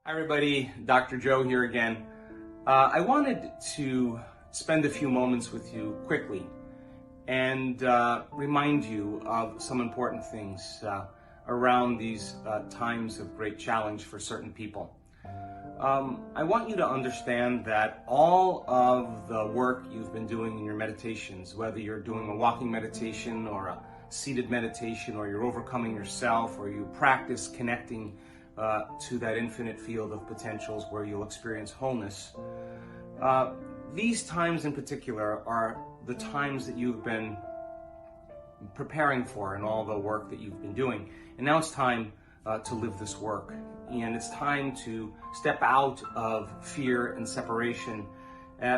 Hi everybody, Dr. Joe here again. I wanted to spend a few moments with you quickly and remind you of some important things around these times of great challenge for certain people. I want you to understand that all of the work you've been doing in your meditations, whether you're doing a walking meditation or a seated meditation, or you're overcoming yourself, or you practice connecting to that infinite field of potentials where you'll experience wholeness. These times in particular are the times that you've been preparing for in all the work that you've been doing. And now it's time to live this work. And it's time to step out of fear and separation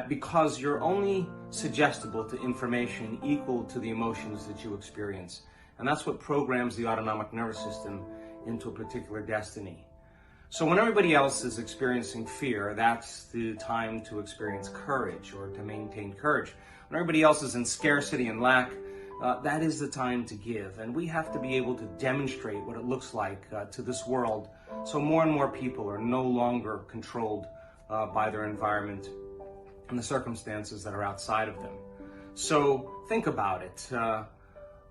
because you're only suggestible to information equal to the emotions that you experience. And that's what programs the autonomic nervous system into a particular destiny. So when everybody else is experiencing fear, that's the time to experience courage or to maintain courage. When everybody else is in scarcity and lack, that is the time to give. And we have to be able to demonstrate what it looks like to this world, so more and more people are no longer controlled by their environment and the circumstances that are outside of them. So think about it.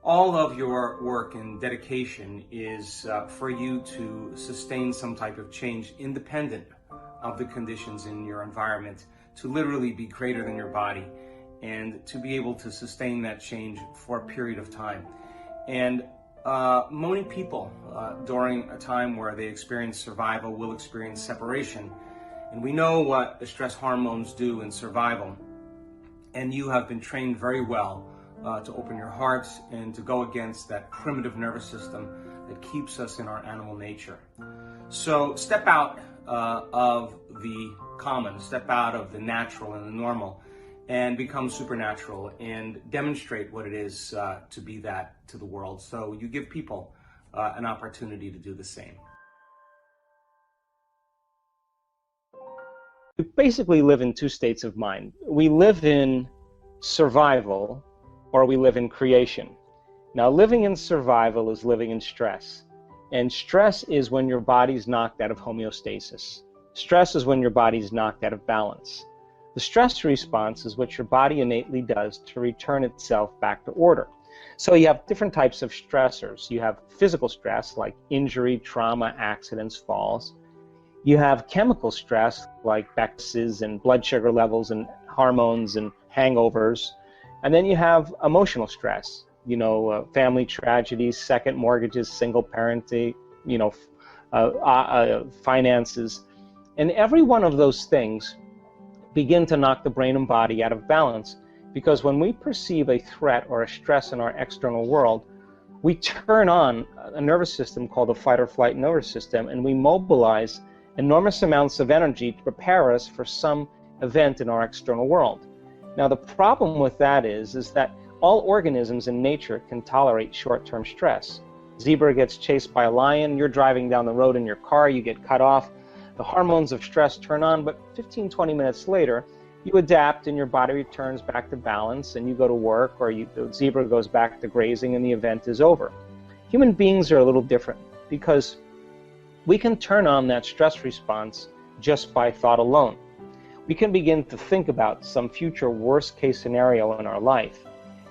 All of your work and dedication is for you to sustain some type of change independent of the conditions in your environment, to literally be greater than your body and to be able to sustain that change for a period of time. And many people during a time where they experience survival will experience separation. And we know what the stress hormones do in survival. And you have been trained very well to open your hearts and to go against that primitive nervous system that keeps us in our animal nature. So step out of the common, step out of the natural and the normal, and become supernatural and demonstrate what it is to be that to the world. So you give people an opportunity to do the same. We basically live in two states of mind. We live in survival, or we live in creation. Now, living in survival is living in stress. And stress is when your body's knocked out of homeostasis. Stress is when your body's knocked out of balance. The stress response is what your body innately does to return itself back to order. So you have different types of stressors. You have physical stress like injury, trauma, accidents, falls. You have chemical stress like vexes and blood sugar levels and hormones and hangovers. And then you have emotional stress, family tragedies, second mortgages, single parenting, finances. And every one of those things begin to knock the brain and body out of balance, because when we perceive a threat or a stress in our external world, we turn on a nervous system called the fight or flight nervous system, and we mobilize enormous amounts of energy to prepare us for some event in our external world. Now, the problem with that is that all organisms in nature can tolerate short-term stress. Zebra gets chased by a lion, you're driving down the road in your car, you get cut off, the hormones of stress turn on, but 15-20 minutes later, you adapt and your body returns back to balance and you go to work, or the zebra goes back to grazing and the event is over. Human beings are a little different because we can turn on that stress response just by thought alone. We can begin to think about some future worst-case scenario in our life.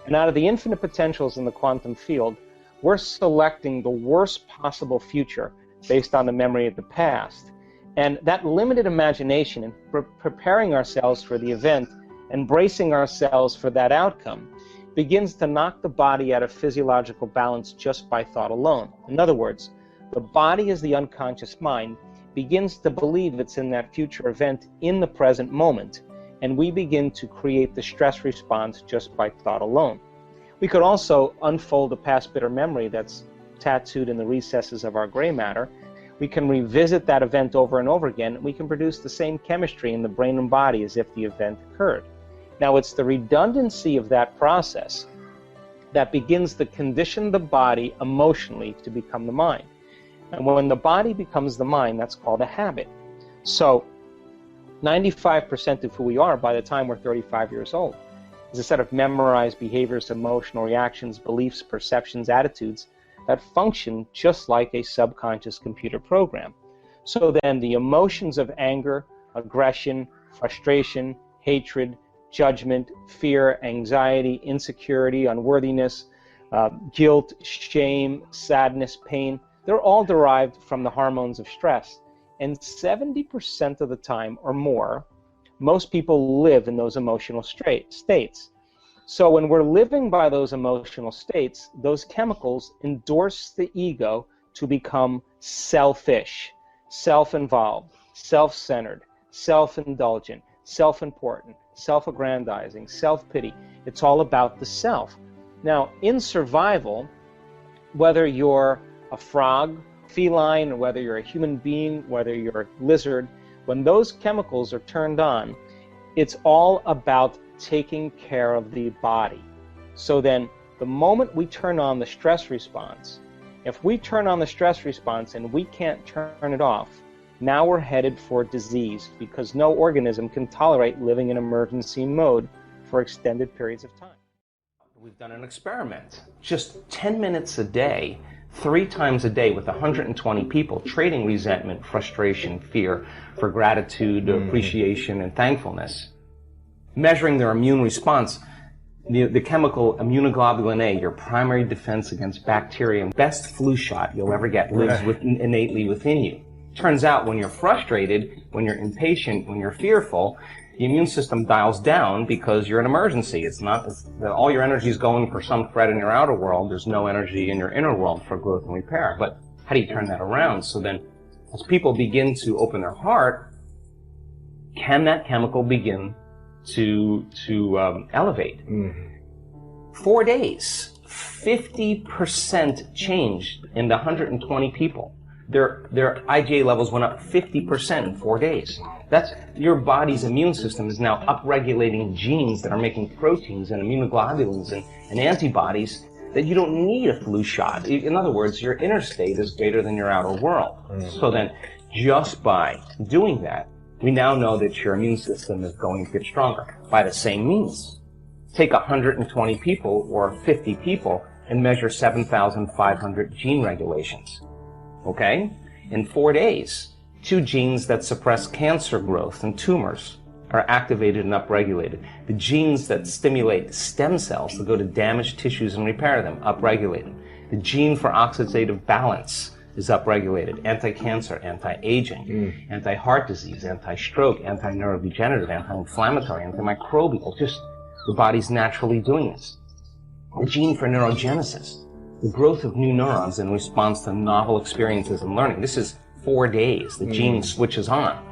And out of the infinite potentials in the quantum field, we're selecting the worst possible future based on the memory of the past. And that limited imagination and preparing ourselves for the event and bracing ourselves for that outcome begins to knock the body out of physiological balance just by thought alone. In other words, the body is the unconscious mind, begins to believe it's in that future event in the present moment, and we begin to create the stress response just by thought alone. We could also unfold a past bitter memory that's tattooed in the recesses of our gray matter. We can revisit that event over and over again. We can produce the same chemistry in the brain and body as if the event occurred. Now, it's the redundancy of that process that begins to condition the body emotionally to become the mind. And when the body becomes the mind, that's called a habit. So 95% of who we are by the time we're 35 years old is a set of memorized behaviors, emotional reactions, beliefs, perceptions, attitudes that function just like a subconscious computer program. So then the emotions of anger, aggression, frustration, hatred, judgment, fear, anxiety, insecurity, unworthiness, guilt, shame, sadness, pain, they're all derived from the hormones of stress. And 70% of the time or more, most people live in those emotional states. So when we're living by those emotional states, those chemicals endorse the ego to become selfish, self-involved, self-centered, self-indulgent, self-important, self-aggrandizing, self-pity. It's all about the self. Now, in survival, whether you're a frog, feline, or whether you're a human being, whether you're a lizard, when those chemicals are turned on, it's all about taking care of the body. So then, the moment we turn on the stress response, if we turn on the stress response and we can't turn it off, now we're headed for disease, because no organism can tolerate living in emergency mode for extended periods of time. We've done an experiment. Just 10 minutes a day, 3 times a day with 120 people, trading resentment, frustration, fear for gratitude, appreciation, and thankfulness. Measuring their immune response, the chemical immunoglobulin A, your primary defense against bacteria, best flu shot you'll ever get, lives innately within you. Turns out when you're frustrated, when you're impatient, when you're fearful, the immune system dials down because you're in an emergency. It's not that all your energy is going for some threat in your outer world. There's no energy in your inner world for growth and repair. But how do you turn that around? So then, as people begin to open their heart, can that chemical begin to elevate? 4 days, 50% change in the 120 people. Their IgA levels went up 50% in 4 days. That's your body's immune system is now upregulating genes that are making proteins and immunoglobulins and antibodies that you don't need a flu shot. In other words, your inner state is greater than your outer world. So then, just by doing that, we now know that your immune system is going to get stronger. By the same means, take 120 people or 50 people and measure 7,500 gene regulations. Okay? In 4 days, 2 genes that suppress cancer growth and tumors are activated and upregulated. The genes that stimulate stem cells to go to damaged tissues and repair them, upregulated. The gene for oxidative balance is upregulated. Anti-cancer, anti-aging, anti-heart disease, anti-stroke, anti-neurodegenerative, anti-inflammatory, antimicrobial. Just the body's naturally doing this. The gene for neurogenesis, the growth of new neurons in response to novel experiences and learning. This is 4 days. The gene switches on.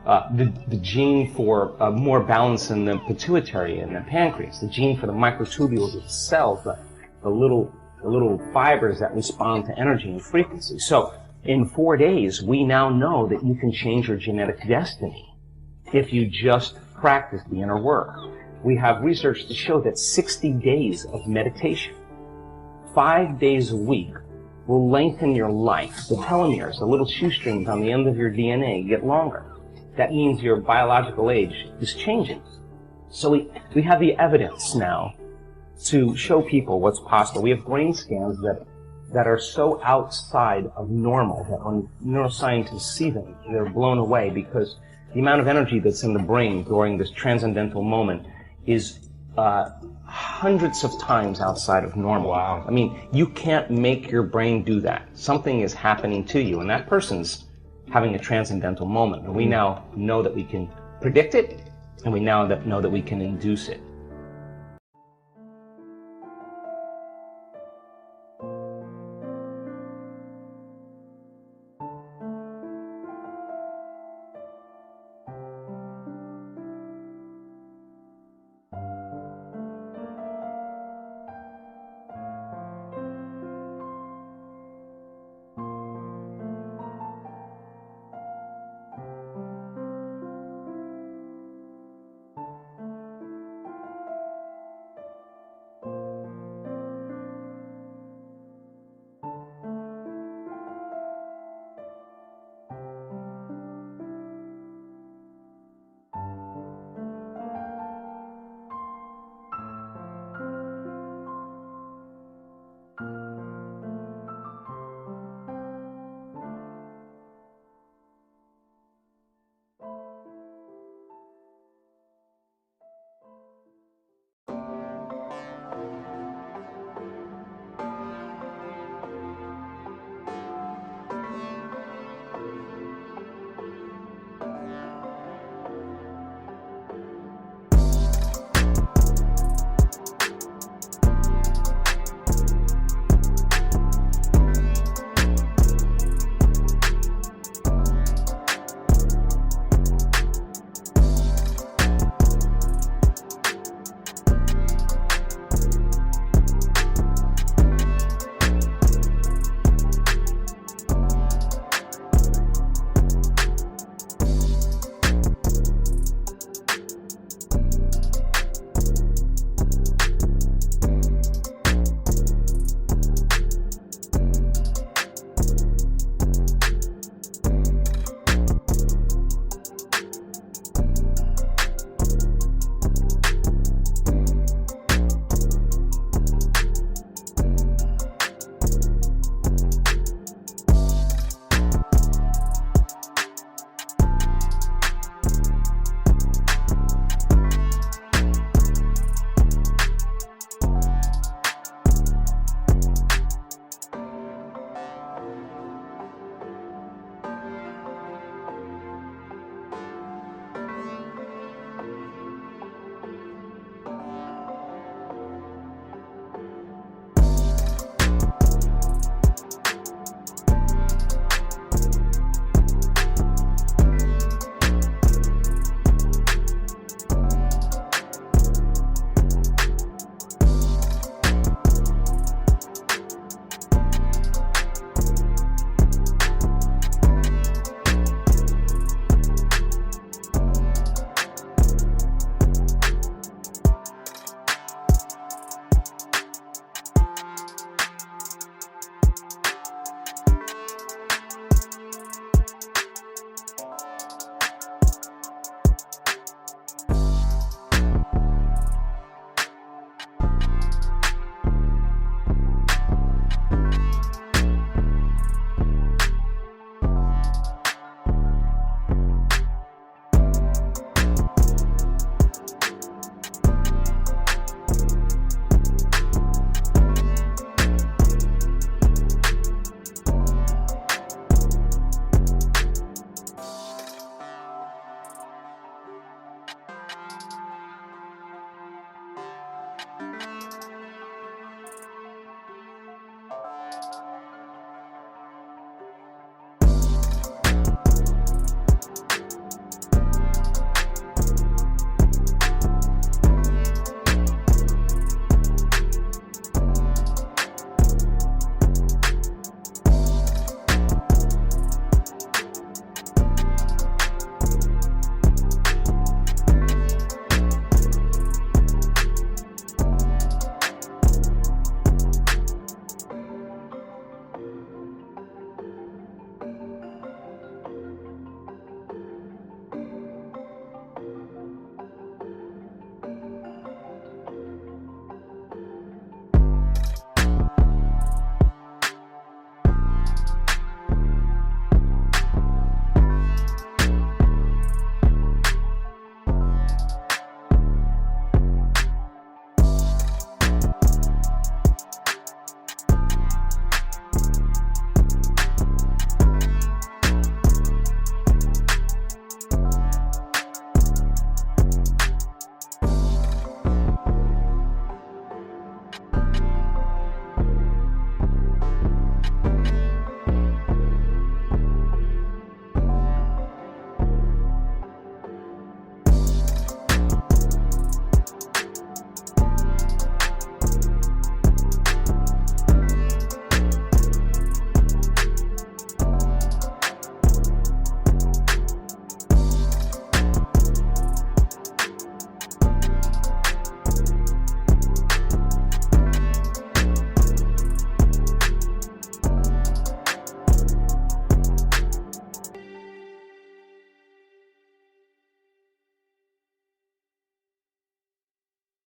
The gene for more balance in the pituitary and the pancreas. The gene for the microtubules of the cells, the little fibers that respond to energy and frequency. So in 4 days, we now know that you can change your genetic destiny if you just practice the inner work. We have research to show that 60 days of meditation, 5 days a week, will lengthen your life. The telomeres, the little shoestrings on the end of your DNA, get longer. That means your biological age is changing. So we have the evidence now to show people what's possible. We have brain scans that are so outside of normal that when neuroscientists see them, they're blown away, because the amount of energy that's in the brain during this transcendental moment is hundreds of times outside of normal. Wow. I mean, you can't make your brain do that. Something is happening to you, and that person's having a transcendental moment. And we now know that we can predict it, and we now know that we can induce it.